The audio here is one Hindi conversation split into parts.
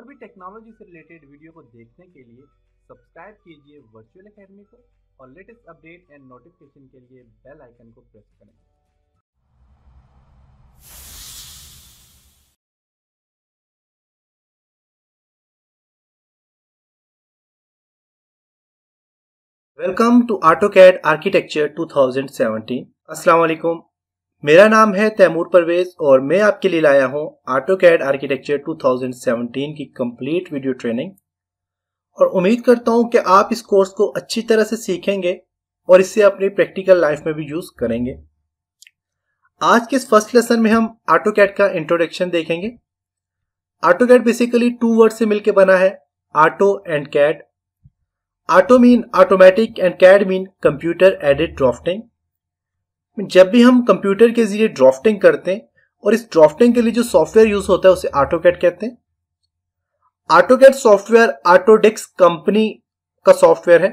और भी टेक्नोलॉजी से रिलेटेड वीडियो को देखने के लिए सब्सक्राइब कीजिए वर्चुअल एकेडमी को और लेटेस्ट अपडेट एंड नोटिफिकेशन के लिए बेल आइकन को प्रेस करें। Welcome to AutoCAD architecture 2017। अस्सलाम वालेकुम, मेरा नाम है तैमूर परवेज और मैं आपके लिए लाया हूं AutoCAD आर्किटेक्चर 2017 की कंप्लीट वीडियो ट्रेनिंग। और उम्मीद करता हूं कि आप इस कोर्स को अच्छी तरह से सीखेंगे और इसे अपनी प्रैक्टिकल लाइफ में भी यूज करेंगे। आज के इस फर्स्ट लेसन में हम AutoCAD का इंट्रोडक्शन देखेंगे। AutoCAD बेसिकली 2 वर्ड से मिलकर बना है, auto and CAD. Auto mean automatic and CAD mean computer aided drafting. जब भी हम कंप्यूटर के जरिए ड्राफ्टिंग करते हैं और इस ड्राफ्टिंग के लिए जो सॉफ्टवेयर यूज होता है उसे AutoCAD कहते हैं। AutoCAD सॉफ्टवेयर ऑटोडेस्क कंपनी का सॉफ्टवेयर है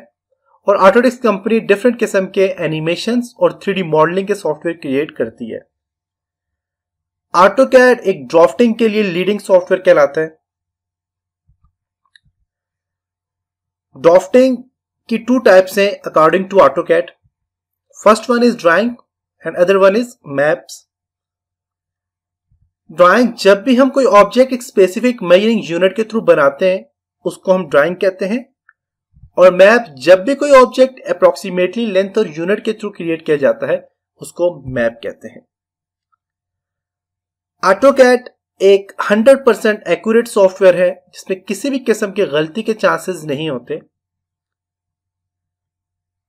और ऑटोडेस्क कंपनी डिफरेंट किस्म के एनिमेशंस और 3D मॉडलिंग के सॉफ्टवेयर क्रिएट करती है। AutoCAD एक ड्राफ्टिंग के लिए लीडिंग सॉफ्टवेयर कहलाता है। ड्राफ्टिंग की 2 टाइप्स हैं according to AutoCAD। First one is drawing and other one is maps. Drawing, जब भी हम कोई ऑब्जेक्ट एक स्पेसिफिक मेजरिंग यूनिट के थ्रू बनाते हैं उसको हम ड्राइंग कहते हैं। और मैप, जब भी कोई ऑब्जेक्ट अप्रोक्सीमेटली लेंथ और यूनिट के थ्रू क्रिएट किया जाता है उसको मैप कहते हैं। AutoCAD एक 100% एक्यूरेट सॉफ्टवेयर है जिसमें किसी भी किस्म की गलती के चांसेस नहीं होते।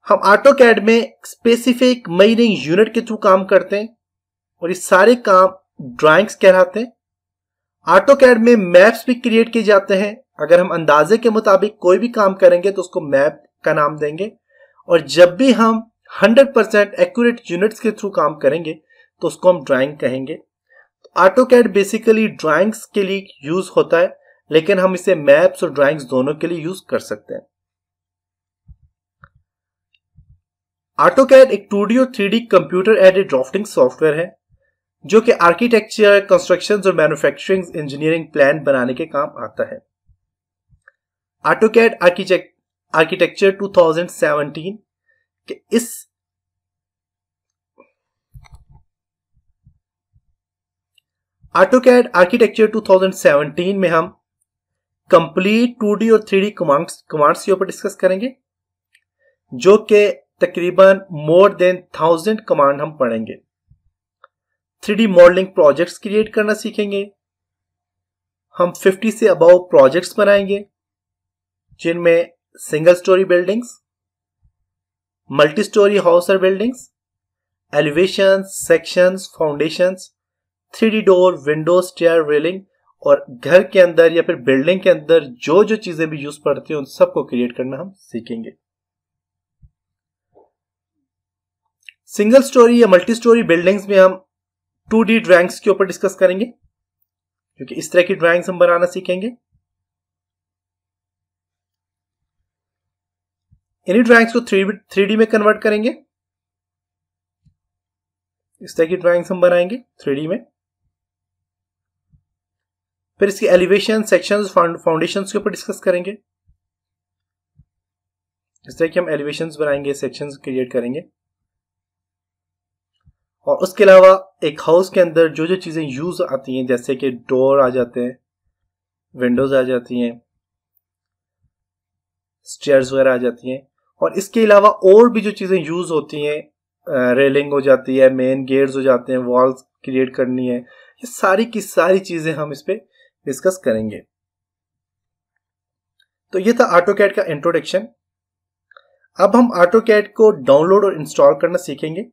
हम AutoCAD में स्पेसिफिक मेजरिंग यूनिट के थ्रू काम करते हैं और ये सारे काम ड्राइंग्स कहलाते हैं। AutoCAD में मैप्स भी क्रिएट किए जाते हैं। अगर हम अंदाजे के मुताबिक कोई भी काम करेंगे तो उसको मैप का नाम देंगे। और जब भी हम 100% एक्यूरेट यूनिट्स के थ्रू काम करेंगे तो उसको हम ड्राइंग कहेंगे। AutoCAD बेसिकली ड्राइंग्स के लिए यूज होता है, लेकिन हम इसे मैप्स और ड्राइंग्स दोनों के लिए यूज कर सकते हैं। AutoCAD एक 2D और 3D computer aided drafting software है जो कि आर्किटेक्चर, कंस्ट्रक्शन और मैन्युफैक्चरिंग इंजीनियरिंग प्लान बनाने के काम आता है। AutoCAD आर्किटेक्चर 2017 के इस AutoCAD आर्किटेक्चर 2017 में हम कंप्लीट 2D और 3D कमांड्स के ऊपर डिस्कस करेंगे, जो कि तकरीबन मोर देन 1000 कमांड हम पढ़ेंगे। 3D मॉडलिंग प्रोजेक्ट्स क्रिएट करना सीखेंगे। हम 50 से अबव प्रोजेक्ट्स बनाएंगे जिनमें single storey buildings, multi storey house और buildings, elevations, sections, foundations, 3D door, window, stair, railing और घर के अंदर या फिर बिल्डिंग के अंदर जो जो चीजें भी यूज पड़ती हैं उन सबको क्रिएट करना हम सीखेंगे। सिंगल स्टोरी या मल्टी स्टोरी बिल्डिंग्स में हम 2D ड्राइंग्स के ऊपर डिस्कस करेंगे, क्योंकि इस तरह की ड्राइंग्स हम बनाना सीखेंगे। इन्हीं ड्राइंग्स को 3D में कन्वर्ट करेंगे। इस तरह की ड्राइंग्स हम बनाएंगे 3D में। फिर इसकी एलिवेशन, सेक्शंस, फाउंडेशंस के ऊपर डिस्कस करेंगे। इस तरह की हम एलिवेशंस बनाएंगे, सेक्शंस क्रिएट करेंगे। और उसके अलावा एक हाउस के अंदर जो जो चीजें यूज आती हैं, जैसे कि डोर आ जाते हैं, विंडोज आ जाती हैं, स्टेयर्स वगैरह आ जाती हैं, और इसके अलावा और भी जो चीजें यूज होती हैं, रेलिंग हो जाती है, मेन गेट्स हो जाते हैं, वॉल्स क्रिएट करनी है, ये सारी की सारी चीजें हम इस पे डिस्कस करेंगे। तो ये था AutoCAD का इंट्रोडक्शन। अब हम AutoCAD को डाउनलोड और इंस्टॉल करना सीखेंगे।